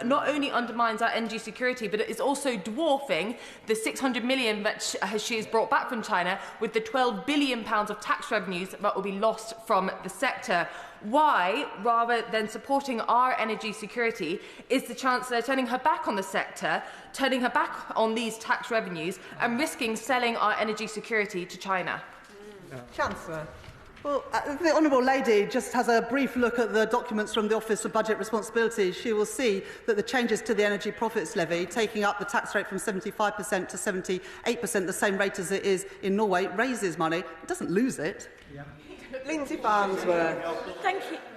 not only undermines our energy security, but it is also dwarfing the £600 million that she has brought back from China with the £12 billion of tax revenues that will be lost from the sector. Why, rather than supporting our energy security, is the Chancellor turning her back on the sector, turning her back on these tax revenues and risking selling our energy security to China? Chancellor. Well, the Honourable Lady just has a brief look at the documents from the Office for Budget Responsibility. She will see that the changes to the Energy Profits Levy, taking up the tax rate from 75% to 78%, the same rate as it is in Norway, raises money. It doesn't lose it. Yeah. Lindsay Farnsworth.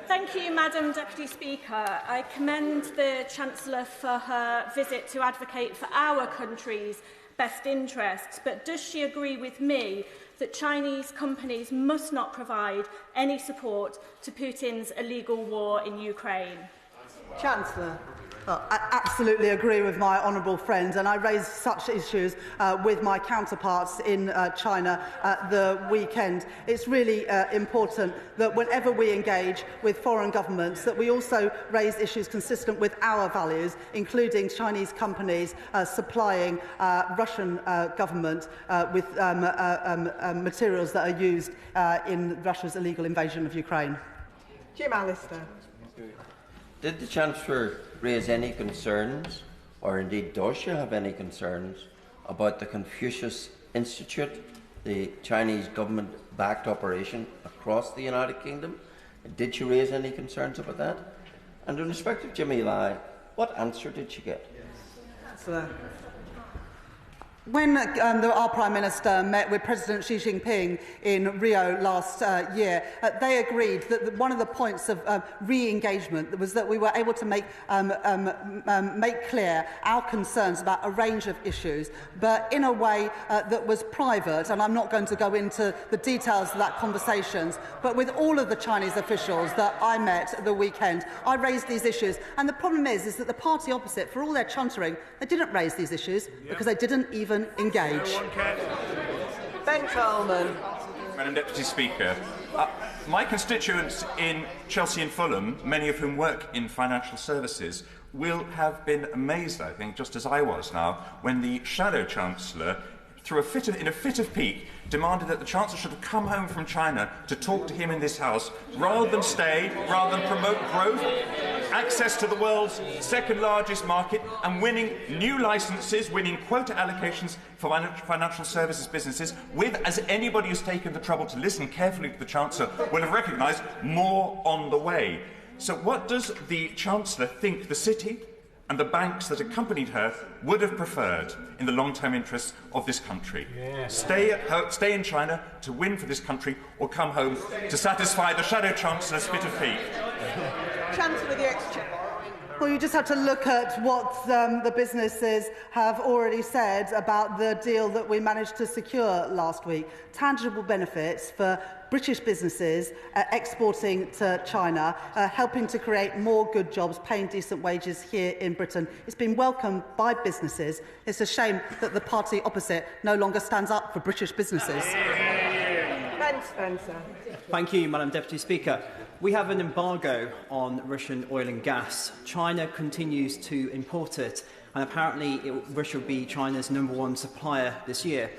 Thank you, Madam Deputy Speaker. I commend the Chancellor for her visit to advocate for our country's best interests, but does she agree with me that Chinese companies must not provide any support to Putin's illegal war in Ukraine? Chancellor. I absolutely agree with my honourable friend, and I raised such issues with my counterparts in China at the weekend. It's really important that whenever we engage with foreign governments, that we also raise issues consistent with our values, including Chinese companies supplying Russian government with materials that are used in Russia's illegal invasion of Ukraine. Jim Allister. Did the Chancellor raise any concerns, or indeed does she have any concerns, about the Confucius Institute, the Chinese government-backed operation across the United Kingdom? Did she raise any concerns about that? And in respect of Jimmy Lai, what answer did she get? Chancellor. When our Prime Minister met with President Xi Jinping in Rio last year, they agreed that one of the points of re-engagement was that we were able to make clear our concerns about a range of issues, but in a way that was private, and I'm not going to go into the details of that conversations, but with all of the Chinese officials that I met at the weekend, I raised these issues. And the problem is that the party opposite, for all their chuntering, they didn't raise these issues because they didn't even engage. Ben Coleman. Madam Deputy Speaker, my constituents in Chelsea and Fulham, many of whom work in financial services, will have been amazed, I think, just as I was now, when the Shadow Chancellor, in a fit of pique, demanded that the Chancellor should have come home from China to talk to him in this House, rather than promote growth, access to the world's second largest market, and winning new licences, winning quota allocations for financial services businesses, with, as anybody who's taken the trouble to listen carefully to the Chancellor will have recognised, more on the way. So what does the Chancellor think the City and the banks that accompanied her would have preferred in the long-term interests of this country? Yes. Stay in China to win for this country, or come home to satisfy the Shadow Chancellor's fit of pique? Chancellor of the Exchequer. Well, you just have to look at what the businesses have already said about the deal that we managed to secure last week. Tangible benefits for British businesses exporting to China, helping to create more good jobs, paying decent wages here in Britain. It's been welcomed by businesses. It's a shame that the party opposite no longer stands up for British businesses. Ben Spencer. Thank you, Madam Deputy Speaker. We have an embargo on Russian oil and gas. China continues to import it, and apparently Russia will be China's #1 supplier this year.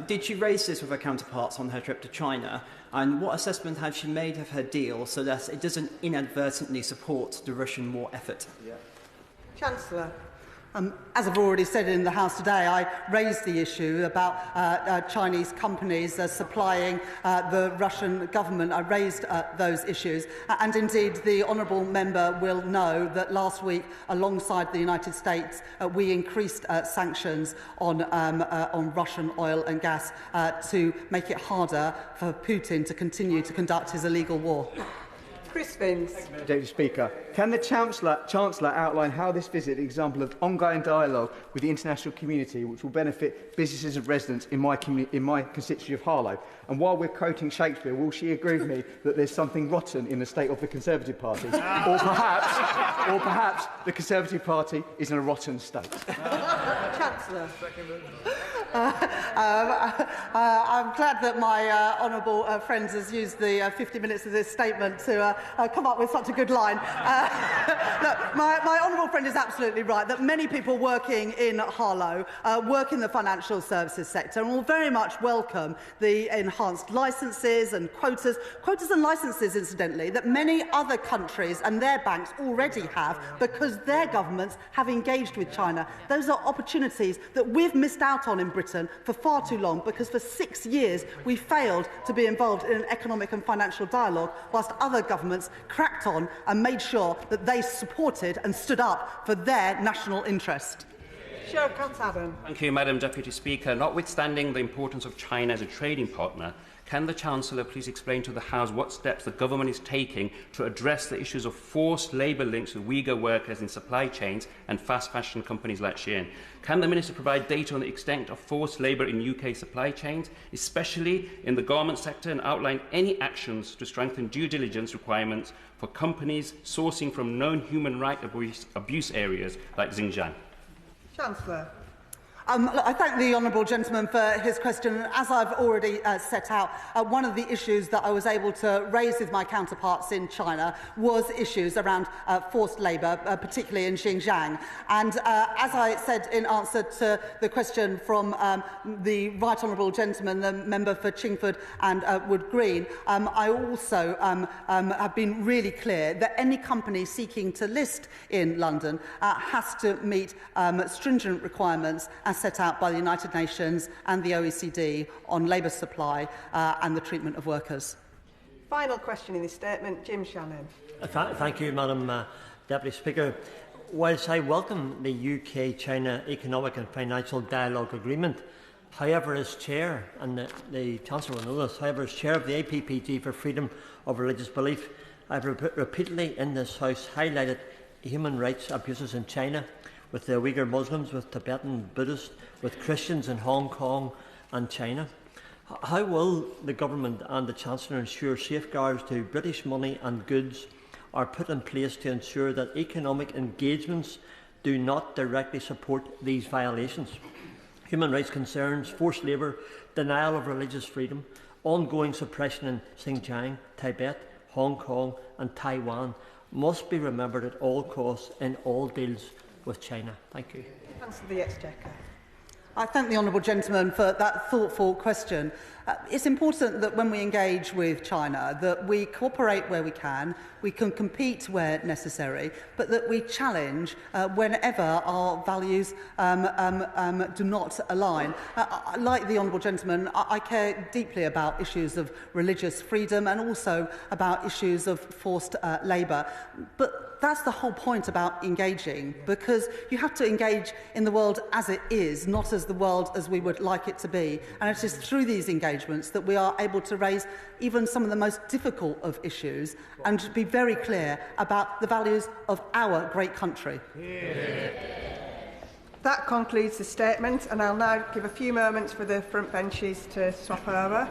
Did she raise this with her counterparts on her trip to China? And what assessment has she made of her deal so that it doesn't inadvertently support the Russian war effort? Chancellor. As I've already said in the House today, I raised the issue about Chinese companies supplying the Russian government. I raised those issues. And indeed, the honourable member will know that last week, alongside the United States, we increased sanctions on Russian oil and gas to make it harder for Putin to continue to conduct his illegal war. Chris Vince. Deputy Speaker, can the Chancellor outline how this visit is an example of ongoing dialogue with the international community which will benefit businesses and residents in my constituency of Harlow? And while we're quoting Shakespeare, will she agree with me that there's something rotten in the state of the Conservative Party? or perhaps the Conservative Party is in a rotten state? Chancellor. Chancellor. I'm glad that my honourable friend has used the 50 minutes of this statement to come up with such a good line. Look, my honourable friend is absolutely right that many people working in Harlow work in the financial services sector and will very much welcome the enhanced licences and quotas and licences, incidentally, that many other countries and their banks already have because their governments have engaged with China. Those are opportunities that we've missed out on in Britain for far too long because for 6 years we failed to be involved in an economic and financial dialogue whilst other governments cracked on and made sure that they supported and stood up for their national interest. Thank you, Madam Deputy Speaker. Notwithstanding the importance of China as a trading partner, can the Chancellor please explain to the House what steps the government is taking to address the issues of forced labour links with Uyghur workers in supply chains and fast fashion companies like Shein? Can the Minister provide data on the extent of forced labour in UK supply chains, especially in the garment sector, and outline any actions to strengthen due diligence requirements for companies sourcing from known human rights abuse areas like Xinjiang? Chancellor. I thank the honourable gentleman for his question. As I've already set out, one of the issues that I was able to raise with my counterparts in China was issues around forced labour, particularly in Xinjiang. And as I said in answer to the question from the right honourable gentleman, the member for Chingford and Wood Green, I also have been really clear that any company seeking to list in London has to meet stringent requirements as set out by the United Nations and the OECD on labour supply and the treatment of workers. Final question in this statement, Jim Shannon. Thank you, Madam Deputy Speaker. Whilst I welcome the UK-China Economic and Financial Dialogue Agreement, however, as Chair, and the Chancellor will know this, however, as Chair of the APPG for Freedom of Religious Belief, I have repeatedly in this House highlighted human rights abuses in China, with the Uyghur Muslims, with Tibetan Buddhists, with Christians in Hong Kong and China. How will the Government and the Chancellor ensure safeguards to British money and goods are put in place to ensure that economic engagements do not directly support these violations? Human rights concerns, forced labour, denial of religious freedom, ongoing suppression in Xinjiang, Tibet, Hong Kong and Taiwan must be remembered at all costs in all deals with China. Thank you. Answer the Exchequer. I thank the honourable gentleman for that thoughtful question. It's important that when we engage with China that we cooperate where we can compete where necessary, but that we challenge whenever our values do not align. Like the honourable gentleman, I care deeply about issues of religious freedom and also about issues of forced labour. But that's the whole point about engaging, because you have to engage in the world as it is, not as the world as we would like it to be. And it is through these engagements that we are able to raise even some of the most difficult of issues and be very clear about the values of our great country. Yeah. That concludes the statement, and I'll now give a few moments for the front benches to swap over.